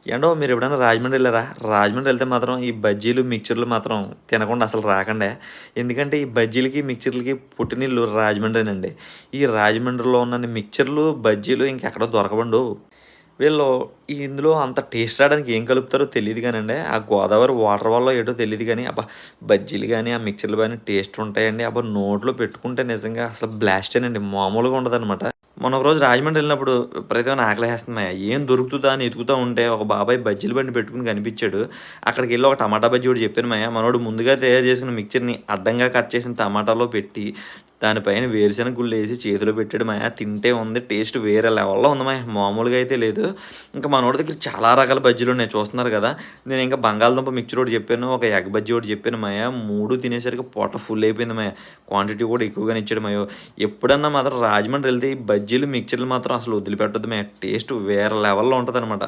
ఏండో మీరు ఎప్పుడైనా రాజమండ్రి ఎళ్లారా? రాజమండ్రి ఎళ్తే మాత్రం ఈ బజ్జీలు, మిక్చర్‌లు మాత్రం తినకుండా అసలు రాకండే. ఎందుకంటే ఈ బజ్జీలకి, మిక్చర్‌లకి పుట్టినిల్లు రాజమండ్రేనండి. ఈ రాజమండ్రిలో ఉన్నన్ని మిక్చర్‌లు, బజ్జీలు ఇంకెక్కడ దొరకవండో. వీళ్ళు ఇందులో అంత టేస్ట్ రావడానికి ఏం కలుపుతారో తెలీదు గానండి. ఆ గోదావరి వాటర్ వల్లో ఏటో తెలీదు గానీ, అబ్బా! బజ్జీలు గాని, ఆ మిక్చర్‌లు గాని టేస్ట్ ఉంటాయండి. అబ్బా! నోట్లో పెట్టుకుంటే నిజంగా అసలు బ్లాస్టేనండి. మామూలుగా ఉండదనమాట. మొన్న ఒకరోజు రాజమండ్రి ఎళ్ళినప్పుడు విపరీతమైన ఆకలేస్తుంది మాయ. ఏం దొరుకుతదా అని ఎతుకుతా ఉంటే ఒక బాబాయ్ బజ్జీల బండి పెట్టుకొని కనిపించాడు. అక్కడికెళ్ళి ఒక టమాటా బజ్జీ ఒకటి చెప్పాను మాయ. మనోడు ముందుగా తయారు చేసుకున్న మిక్చర్‌ని అడ్డంగా కట్ చేసిన టమాటాలో పెట్టి, దానిపైన వేరుశెనగ గుళ్ళేసి చేతిలో పెట్టాడు మాయ. తింటే ఉంది టేస్ట్ వేరే లెవెల్‌లో ఉంది మాయ. మామూలుగా అయితే లేదు. ఇంకా మనోడి దగ్గర చాలా రకాల బజ్జీలున్నాయి చూస్తున్నారు గదా! నేను ఇంకా బంగాళదుంప మిక్చర్ ఒకటి చెప్పాను. ఒక ఎగ్ బజ్జీ ఒకటి చెప్పాను మాయ. 3 తినేసరికి పొట్ట ఫుల్ అయిపోయింది మాయ. క్వాంటిటీ కూడా ఎక్కువగానే ఇచ్చాడు మాయ. ఎప్పుడన్నా మాత్రం రాజమండ్రి ఎళ్తే ఈ బజ్జీలు, మిక్చర్‌లు మాత్రం అసలు వదిలిపెట్టొద్దు మ్యామ్. టేస్ట్ వేరే లెవెల్‌లో ఉంటదనమాట.